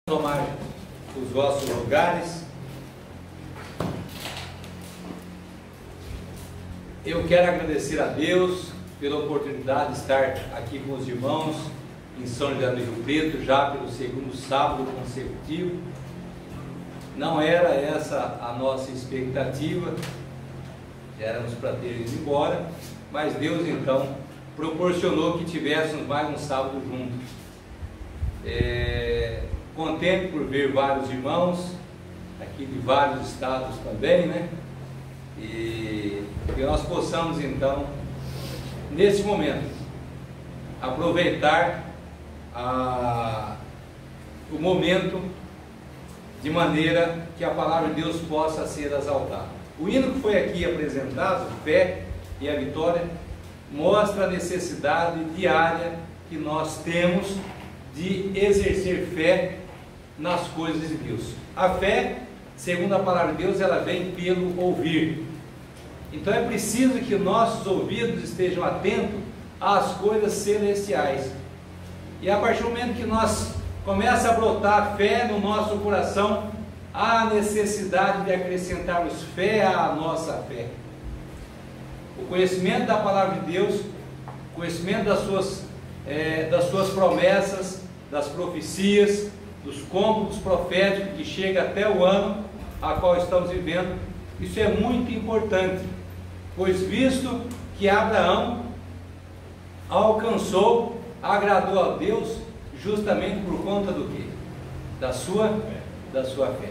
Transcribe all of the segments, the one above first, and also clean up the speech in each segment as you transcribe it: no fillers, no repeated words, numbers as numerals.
Tomar os vossos lugares. Eu quero agradecer a Deus pela oportunidade de estar aqui com os irmãos em São José do Rio Preto, já pelo segundo sábado consecutivo. Não era essa a nossa expectativa, éramos para ter ido embora, mas Deus então proporcionou que tivéssemos mais um sábado juntos. Contente por ver vários irmãos aqui de vários estados também, né? E que nós possamos então, nesse momento, aproveitar o momento de maneira que a palavra de Deus possa ser exaltada. O hino que foi aqui apresentado, Fé e a Vitória, mostra a necessidade diária que nós temos de exercer fé nas coisas de Deus. A fé, segundo a palavra de Deus, ela vem pelo ouvir. Então é preciso que nossos ouvidos estejam atentos às coisas celestiais. E a partir do momento que nós começa a brotar fé no nosso coração, há a necessidade de acrescentarmos fé à nossa fé. O conhecimento da palavra de Deus, o conhecimento das suas promessas, das profecias, dos cômputos proféticos que chega até o ano a qual estamos vivendo, isso é muito importante, pois visto que Abraão agradou a Deus justamente por conta do quê? Da sua fé.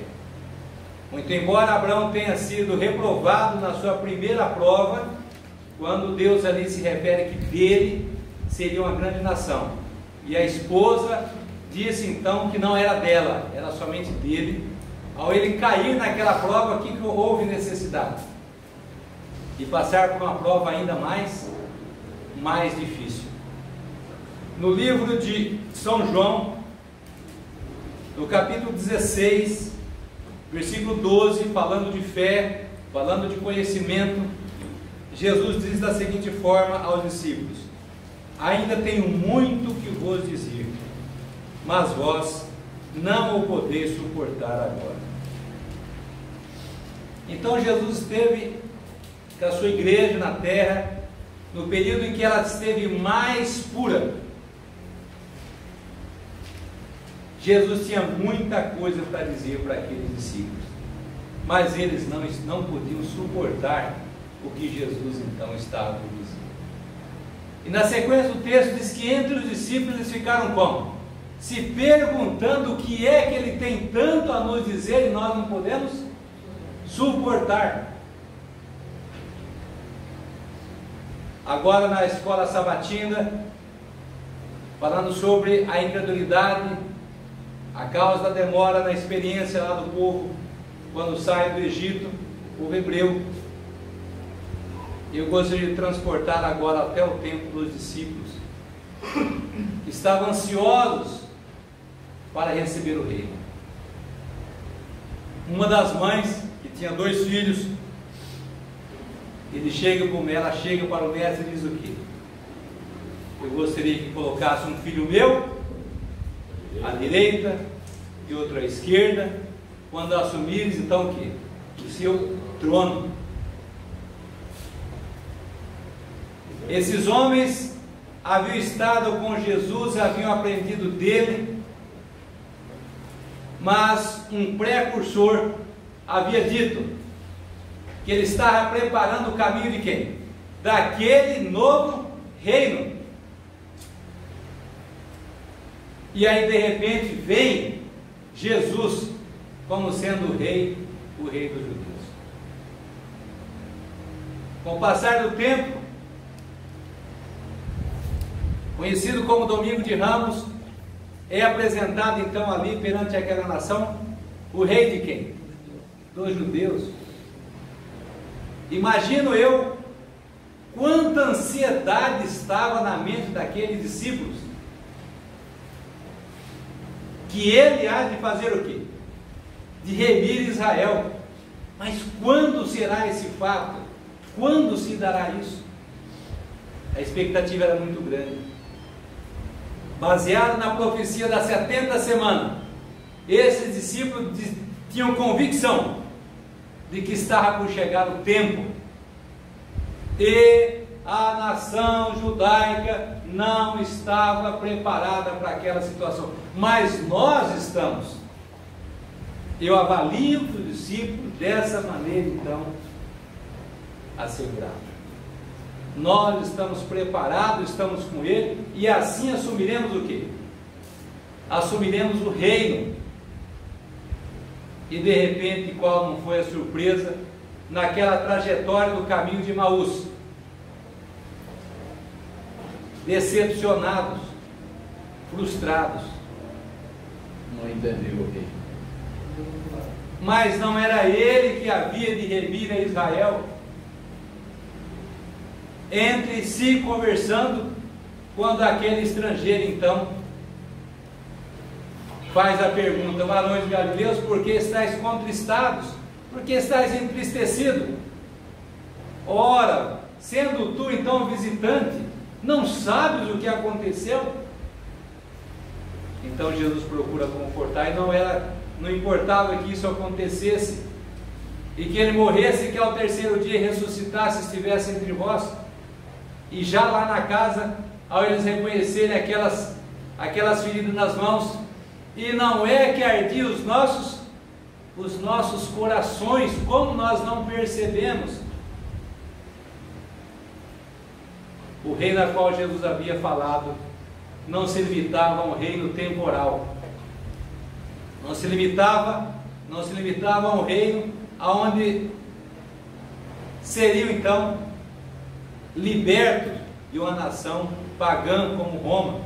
Muito embora Abraão tenha sido reprovado na sua primeira prova, quando Deus ali se refere que dele seria uma grande nação, e a esposa disse então que não era dela, era somente dele. Ao ele cair naquela prova, aqui que houve necessidade de passar por uma prova ainda mais difícil. No livro de São João, no capítulo 16, versículo 12, falando de fé, falando de conhecimento, Jesus diz da seguinte forma aos discípulos: ainda tenho muito que vos dizer, mas vós não o podeis suportar agora. Então Jesus esteve com a sua igreja na terra, no período em que ela esteve mais pura. Jesus tinha muita coisa para dizer para aqueles discípulos, mas eles não podiam suportar o que Jesus então estava dizendo. E na sequência do texto diz que entre os discípulos eles ficaram como? Se perguntando o que é que ele tem tanto a nos dizer e nós não podemos suportar. Agora na escola sabatina, falando sobre a incredulidade, a causa da demora na experiência lá do povo, quando sai do Egito, o povo hebreu. Eu gostaria de transportar agora até o tempo dos discípulos, que estavam ansiosos para receber o reino. Uma das mães, que tinha 2 filhos, ela chega para o mestre e diz o quê? Eu gostaria que colocasse um filho meu à direita e outro à esquerda, quando assumires então o quê? O seu trono. Esses homens haviam estado com Jesus, haviam aprendido dele, mas um precursor havia dito que ele estava preparando o caminho de quem? Daquele novo reino. E aí de repente vem Jesus como sendo o rei dos judeus. Com o passar do tempo, conhecido como Domingo de Ramos, é apresentado então ali perante aquela nação o rei de quem? Dos judeus. Imagino eu quanta ansiedade estava na mente daqueles discípulos, que ele há de fazer o quê? De remir Israel. Mas quando será esse fato? Quando se dará isso? A expectativa era muito grande. Baseado na profecia das 70 semanas, Esses discípulos tinham convicção de que estava por chegar o tempo, e a nação judaica não estava preparada para aquela situação, mas nós estamos. Eu avalio o discípulo dessa maneira, então, assegurado. Nós estamos preparados, estamos com ele, e assim assumiremos o quê? Assumiremos o reino. E de repente, qual não foi a surpresa naquela trajetória do caminho de Emaús? Decepcionados, frustrados. Não entendeu o quê? Mas não era ele que havia de remir a Israel. Entre si conversando, quando aquele estrangeiro então faz a pergunta: varões galileus, por que estáis contristados? Por que estáis entristecidos? Ora, sendo tu então visitante, não sabes o que aconteceu? Então Jesus procura confortar, e não importava que isso acontecesse, e que ele morresse, e que ao terceiro dia ressuscitasse, estivesse entre vós. E já lá na casa, ao eles reconhecerem aquelas feridas nas mãos, e não é que ardiam os nossos corações, como nós não percebemos? O reino a qual Jesus havia falado não se limitava a um reino temporal, não se limitava a um reino aonde seriam então libertos de uma nação pagã como Roma.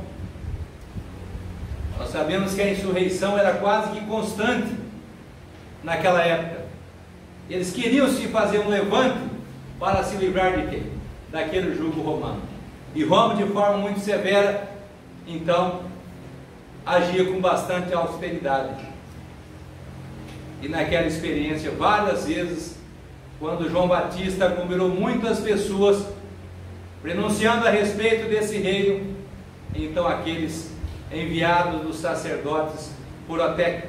Nós sabemos que a insurreição era quase que constante naquela época. Eles queriam se fazer um levante para se livrar de quê? Daquele jugo romano. E Roma, de forma muito severa, então agia com bastante austeridade. E naquela experiência, várias vezes, quando João Batista aglomerou muitas pessoas pronunciando a respeito desse reino, então aqueles enviados dos sacerdotes foram até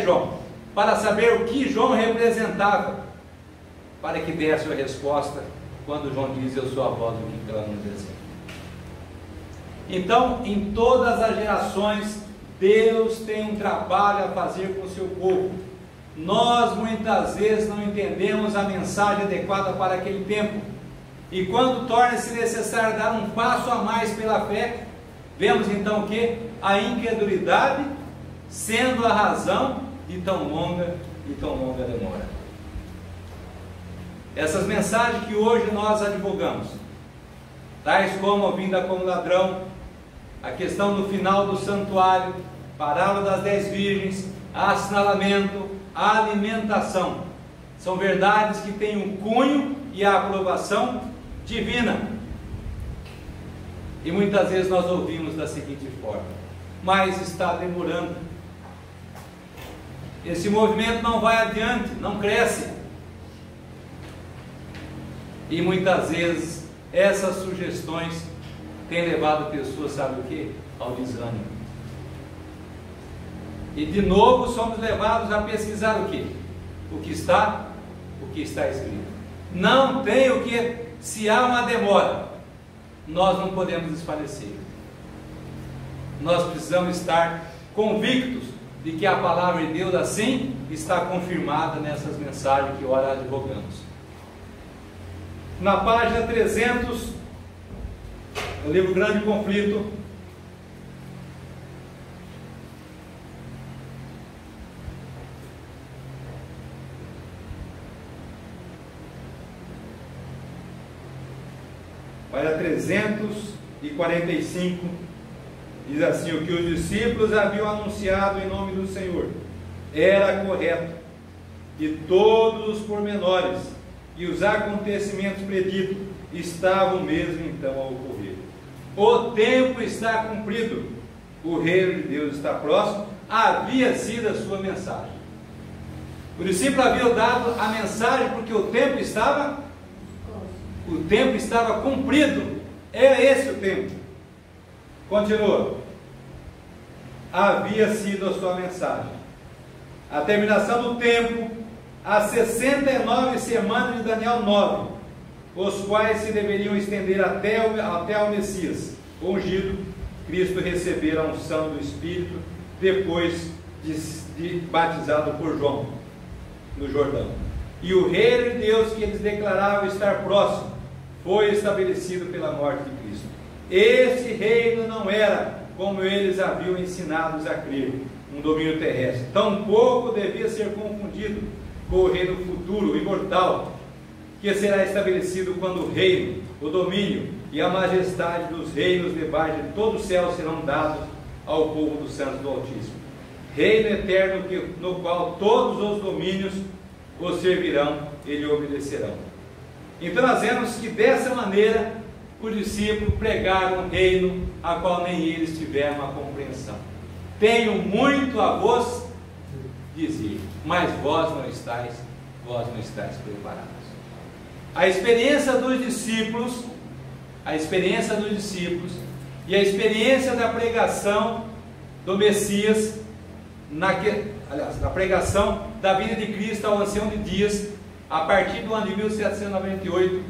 João, para saber o que João representava, para que desse a resposta, quando João diz: eu sou a voz do que clama no deserto. Então, em todas as gerações, Deus tem um trabalho a fazer com o seu povo. Nós muitas vezes não entendemos a mensagem adequada para aquele tempo, e quando torna-se necessário dar um passo a mais pela fé, vemos então que a incredulidade sendo a razão de tão longa demora. Essas mensagens que hoje nós advogamos, tais como a vinda como ladrão, a questão do final do santuário, parábola das 10 virgens, assinalamento, a alimentação, são verdades que têm um cunho e a aprovação divina. E muitas vezes nós ouvimos da seguinte forma: mas está demorando, esse movimento não vai adiante, não cresce. E muitas vezes essas sugestões têm levado pessoas, sabe o que? Ao desânimo. E de novo somos levados a pesquisar o que? O que está escrito. Não tem o que, se há uma demora, nós não podemos desfalecer. Nós precisamos estar convictos de que a palavra de Deus assim está confirmada nessas mensagens que ora advogamos. Na página 300, no livro Grande Conflito, página 345, diz assim: o que os discípulos haviam anunciado em nome do Senhor era correto, e todos os pormenores e os acontecimentos preditos estavam mesmo então a ocorrer. O tempo está cumprido, o reino de Deus está próximo, havia sido a sua mensagem. Os discípulos haviam dado a mensagem porque o tempo estava cumprido. É esse o tempo. Continua. Havia sido a sua mensagem. a terminação do tempo, as 69 semanas de Daniel 9, os quais se deveriam estender até o Messias, ungido, Cristo receber a unção do Espírito, depois de batizado por João, no Jordão. E o reino de Deus que eles declaravam estar próximo, foi estabelecido pela morte de Cristo. Esse reino não era, como eles haviam ensinados a crer, um domínio terrestre. Tampouco devia ser confundido com o reino futuro, imortal, que será estabelecido quando o reino, o domínio e a majestade dos reinos debaixo de todo o céu serão dados ao povo dos santos do Altíssimo. Reino eterno no qual todos os domínios o servirão e lhe obedecerão. Então nós vemos que dessa maneira os discípulos pregaram um reino a qual nem eles tiveram uma compreensão. Tenho muito a vos dizer, mas vós não estáis preparados. A experiência dos discípulos e a experiência da pregação do Messias, da pregação da vinda de Cristo ao ancião de dias, a partir do ano de 1798,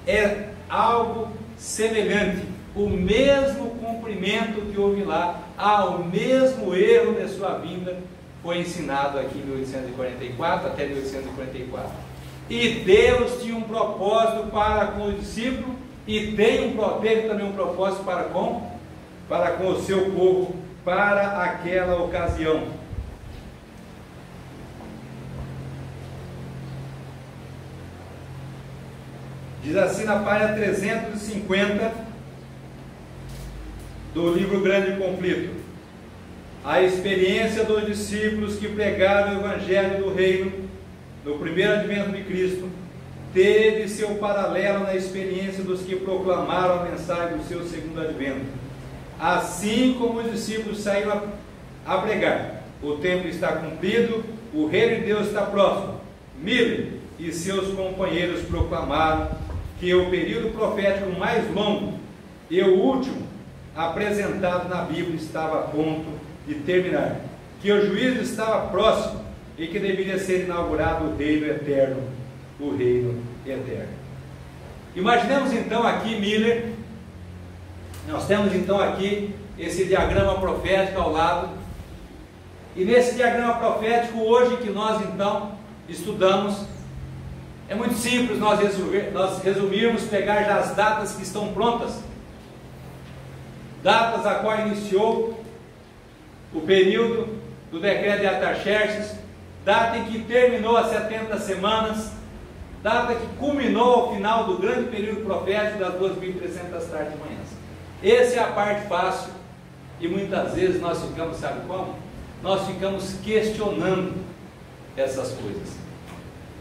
é algo semelhante. O mesmo cumprimento que houve lá, o mesmo erro de sua vinda, foi ensinado aqui em 1844 até 1844. E Deus tinha um propósito para com o discípulo e teve também um propósito para com o seu povo, para aquela ocasião. Diz assim na página 350 do livro Grande Conflito: a experiência dos discípulos que pregaram o Evangelho do Reino no primeiro advento de Cristo teve seu paralelo na experiência dos que proclamaram a mensagem do seu segundo advento. Assim como os discípulos saíram a pregar, o tempo está cumprido, o reino de Deus está próximo. Miller e seus companheiros proclamaram que o período profético mais longo e o último apresentado na Bíblia estava a ponto de terminar, que o juízo estava próximo e que deveria ser inaugurado o reino eterno, Imaginemos então aqui Miller, nós temos então aqui esse diagrama profético ao lado, e nesse diagrama profético hoje que nós então estudamos, é muito simples nós resumirmos, pegar já as datas que estão prontas, datas a qual iniciou o período do decreto de Artaxerxes, data em que terminou as 70 semanas, data que culminou ao final do grande período profético das 2.300 tardes de manhã. Essa é a parte fácil, e muitas vezes nós ficamos, sabe como? Nós ficamos questionando essas coisas.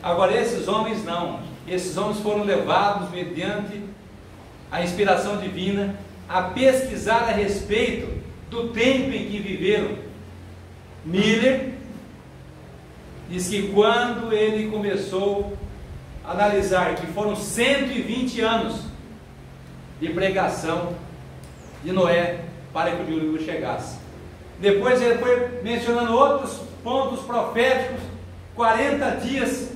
Agora esses homens não, esses homens foram levados mediante a inspiração divina a pesquisar a respeito do tempo em que viveram. Miller diz que quando ele começou a analisar que foram 120 anos de pregação de Noé para que o dilúvio chegasse. Depois ele foi mencionando outros pontos proféticos, 40 dias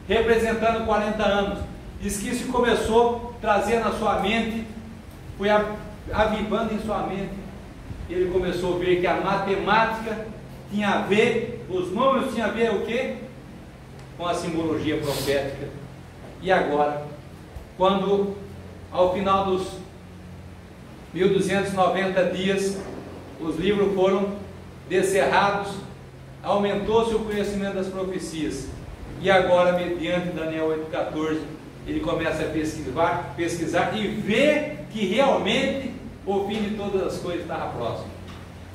representando 40 anos. Diz que isso começou a trazer na sua mente, foi avivando em sua mente. Ele começou a ver que a matemática tinha a ver, os números tinham a ver o quê? Com a simbologia profética. E agora, quando ao final dos 1290 dias, os livros foram descerrados, aumentou-se o conhecimento das profecias. E agora, mediante Daniel 8,14, ele começa a pesquisar e ver que realmente o fim de todas as coisas estava próximo.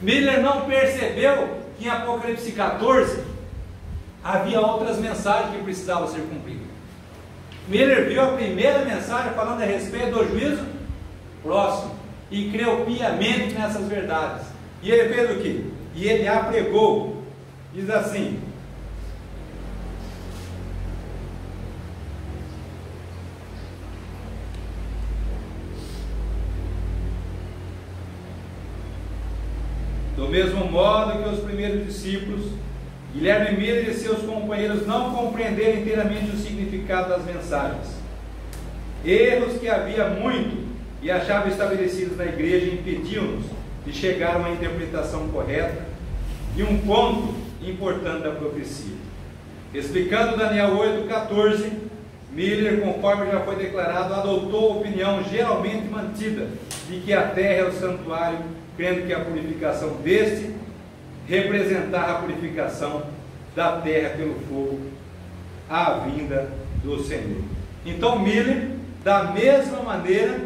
Miller não percebeu que em Apocalipse 14 havia outras mensagens que precisavam ser cumpridas. Miller viu a primeira mensagem falando a respeito do juízo próximo e creu piamente nessas verdades. E ele fez o quê? E ele a pregou. Diz assim: do mesmo modo que os primeiros discípulos, Guilherme Miller e seus companheiros não compreenderam inteiramente o significado das mensagens. Erros que havia muito e achavam estabelecidos na igreja impediam-nos de chegar a uma interpretação correta de um ponto importante da profecia. Explicando Daniel 8,14, Miller, conforme já foi declarado, adotou a opinião geralmente mantida de que a terra é o santuário, crendo que a purificação deste representar a purificação da terra pelo fogo, a vinda do Senhor. Então Miller, da mesma maneira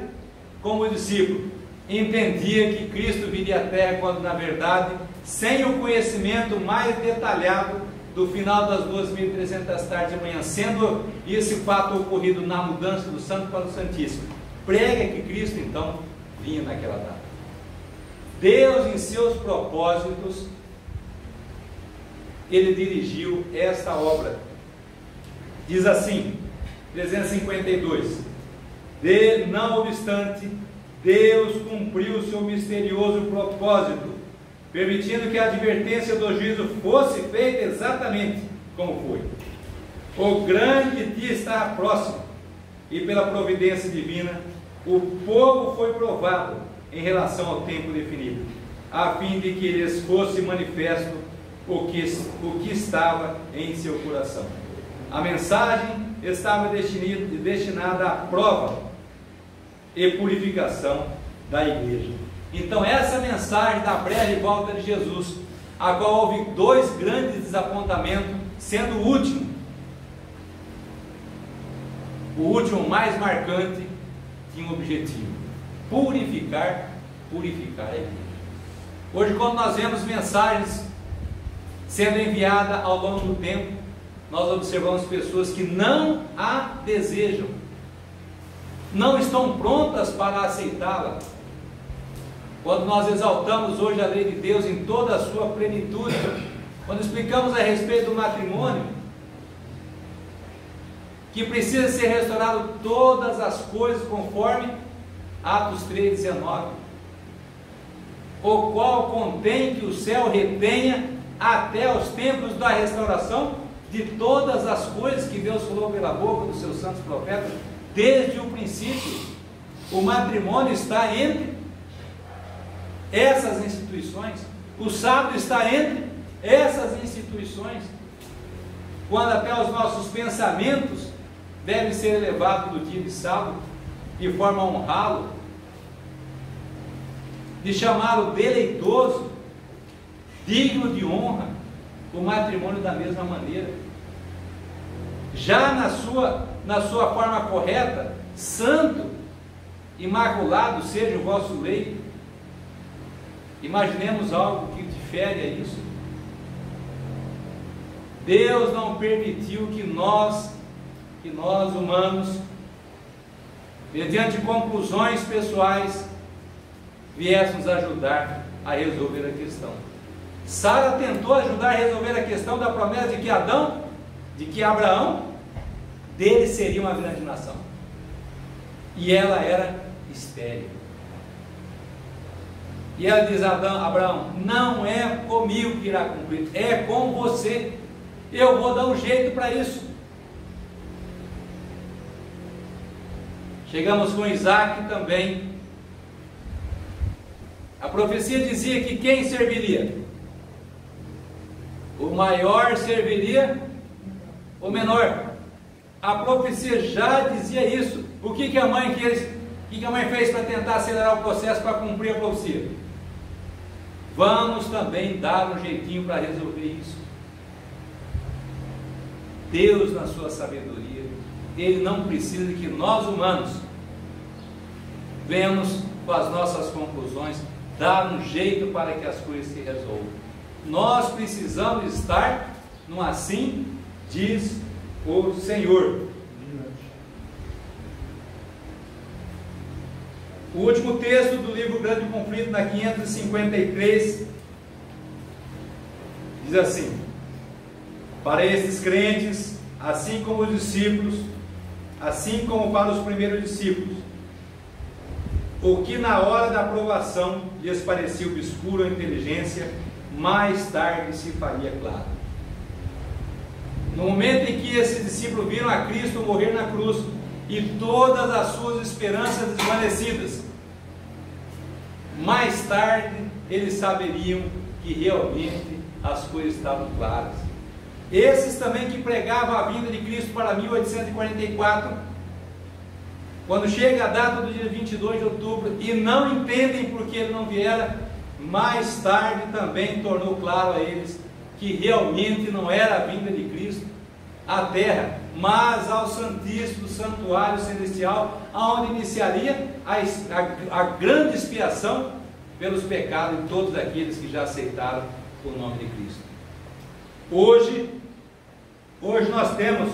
como o discípulo, entendia que Cristo viria à terra, quando na verdade, sem o conhecimento mais detalhado do final das 2.300 tardes de manhã, sendo esse fato ocorrido na mudança do Santo para o Santíssimo, prega que Cristo então vinha naquela data. Deus, em seus propósitos, Ele dirigiu esta obra. Diz assim, 352: não obstante, Deus cumpriu o seu misterioso propósito, permitindo que a advertência do juízo fosse feita exatamente como foi. O grande dia estava próximo, e pela providência divina, o povo foi provado em relação ao tempo definido, a fim de que lhes fosse manifesto o que estava em seu coração. A mensagem estava destinada à prova e purificação da igreja. Então essa mensagem da breve volta de Jesus, a qual houve dois grandes desapontamentos, sendo o último mais marcante, tinha um objetivo: purificar a igreja. Hoje, quando nós vemos mensagens sendo enviadas ao longo do tempo, nós observamos pessoas que não a desejam, não estão prontas para aceitá-la. Quando nós exaltamos hoje a lei de Deus em toda a sua plenitude, quando explicamos a respeito do matrimônio, que precisa ser restaurado todas as coisas conforme Atos 3,19, o qual contém que o céu retenha até os tempos da restauração de todas as coisas que Deus falou pela boca dos seus santos profetas desde o princípio. O matrimônio está entre essas instituições, o sábado está entre essas instituições, quando até os nossos pensamentos devem ser elevados no dia de sábado, de forma a honrá-lo, de chamá-lo deleitoso, digno de honra. O matrimônio da mesma maneira, já na sua forma correta, santo, imaculado seja o vosso leito. Imaginemos algo que difere a isso. Deus não permitiu que nós humanos, mediante conclusões pessoais, viéssemos ajudar a resolver a questão. Sara tentou ajudar a resolver a questão da promessa de que Abraão, dele seria uma grande nação. E ela era estéril. E ela diz a Abraão: não é comigo que irá cumprir, é com você. Eu vou dar um jeito para isso. Chegamos com Isaac também. A profecia dizia que quem serviria? O maior serviria o menor. A profecia já dizia isso. O que a mãe fez? O que a mãe fez para tentar acelerar o processo para cumprir a profecia? Vamos também dar um jeitinho para resolver isso. Deus, na sua sabedoria, Ele não precisa que nós humanos venhamos com as nossas conclusões, dar um jeito para que as coisas se resolvam. Nós precisamos estar no assim diz o Senhor. O último texto do livro Grande Conflito, na 553, diz assim: para esses crentes, assim como os discípulos, assim como para os primeiros discípulos, o que na hora da aprovação lhes parecia obscuro a inteligência, mais tarde se faria claro. No momento em que esses discípulos viram a Cristo morrer na cruz e todas as suas esperanças desvanecidas, mais tarde eles saberiam que realmente as coisas estavam claras. Esses também que pregavam a vinda de Cristo para 1844, quando chega a data do dia 22 de outubro e não entendem por que ele não viera, mais tarde também tornou claro a eles que realmente não era a vinda de Cristo à terra, mas ao Santíssimo Santuário Celestial, aonde iniciaria a grande expiação pelos pecados de todos aqueles que já aceitaram o nome de Cristo. Hoje nós temos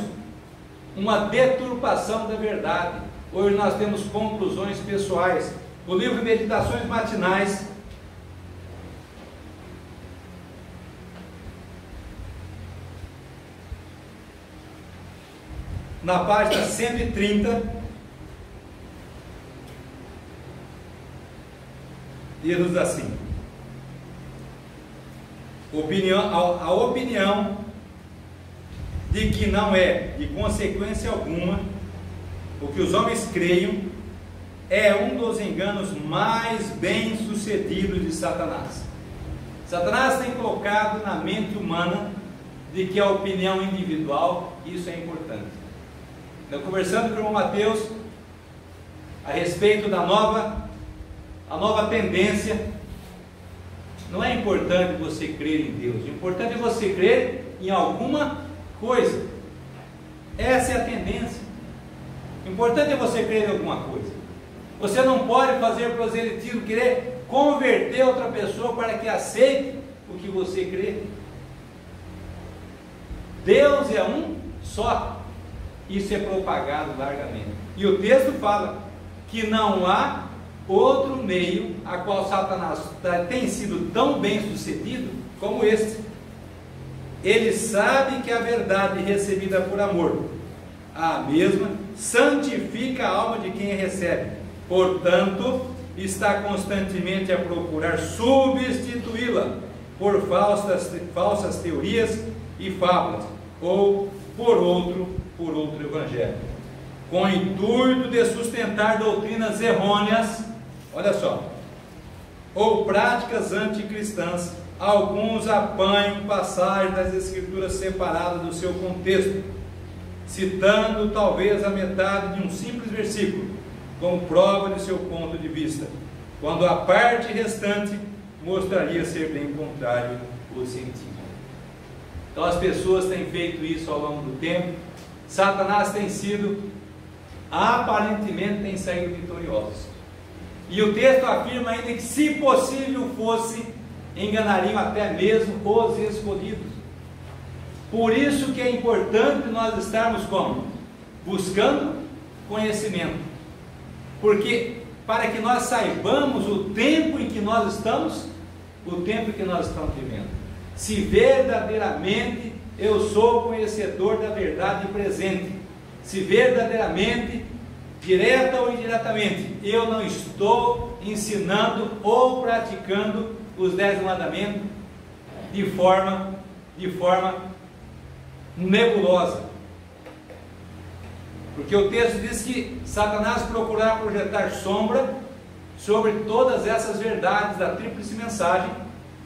uma deturpação da verdade. Hoje nós temos conclusões pessoais. O livro Meditações Matinais, na página 130, diz-nos assim: a opinião de que não é, de consequência alguma, o que os homens creiam, é um dos enganos mais bem sucedidos de Satanás. Satanás tem colocado na mente humana de que a opinião individual, isso é importante. Eu conversando com o irmão Mateus a respeito da nova tendência, não é importante você crer em Deus, o importante é você crer em alguma coisa. Essa é a tendência. O importante é você crer em alguma coisa. Você não pode fazer proselitismo, querer converter outra pessoa para que aceite o que você crê. Deus é um só. Isso é propagado largamente. E o texto fala que não há outro meio a qual Satanás tem sido tão bem sucedido como este. Ele sabe que a verdade recebida por amor, a mesma, santifica a alma de quem a recebe. Portanto, está constantemente a procurar substituí-la por falsas teorias e fábulas, ou por outro evangelho, com o intuito de sustentar doutrinas errôneas, olha só, ou práticas anticristãs. Alguns apanham passagens das Escrituras separadas do seu contexto, citando talvez a metade de um simples versículo, como prova de seu ponto de vista, quando a parte restante mostraria ser bem contrário ao sentido. Então as pessoas têm feito isso ao longo do tempo. Satanás aparentemente tem saído vitorioso. E o texto afirma ainda que, se possível fosse, enganariam até mesmo os escolhidos. Por isso que é importante nós estarmos como? Buscando conhecimento. Porque para que nós saibamos o tempo em que nós estamos vivendo. Se verdadeiramente eu sou conhecedor da verdade presente, se verdadeiramente, direta ou indiretamente, eu não estou ensinando ou praticando os 10 mandamentos de forma nebulosa. Porque o texto diz que Satanás procurará projetar sombra sobre todas essas verdades da tríplice mensagem,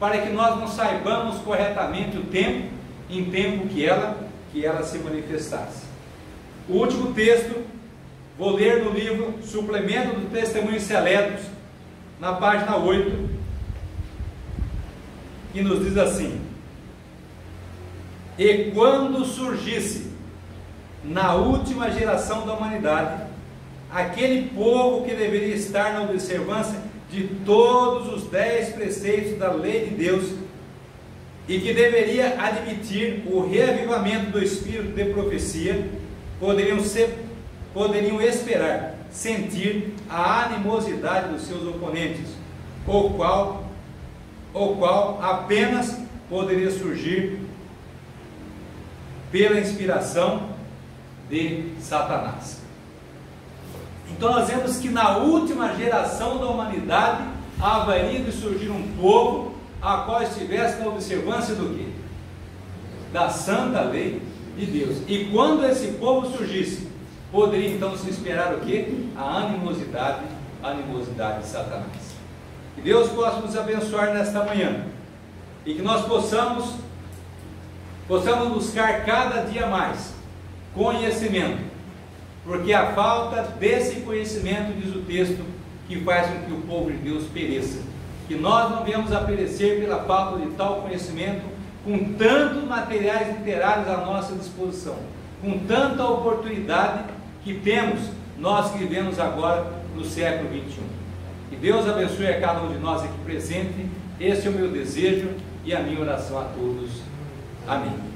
para que nós não saibamos corretamente o tempo, em tempo que ela se manifestasse. O último texto, vou ler no livro Suplemento do Testemunhos Seletos, na página 8, que nos diz assim: e quando surgisse na última geração da humanidade aquele povo que deveria estar na observância de todos os 10 preceitos da lei de Deus, e que deveria admitir o reavivamento do espírito de profecia, poderiam esperar sentir a animosidade dos seus oponentes, o qual apenas poderia surgir pela inspiração de Satanás. Então nós vemos que na última geração da humanidade haveria de surgir um povo a qual estivesse na observância do quê? Da santa lei de Deus. E quando esse povo surgisse, poderia então se esperar o quê? A animosidade de Satanás. Que Deus possa nos abençoar nesta manhã, e que nós possamos buscar cada dia mais conhecimento, porque a falta desse conhecimento, diz o texto, que faz com que o povo de Deus pereça. Que nós não venhamos a perecer pela falta de tal conhecimento, com tantos materiais literários à nossa disposição, com tanta oportunidade que temos, nós que vivemos agora no século 21. Que Deus abençoe a cada um de nós aqui presente. Esse é o meu desejo e a minha oração a todos. Amém.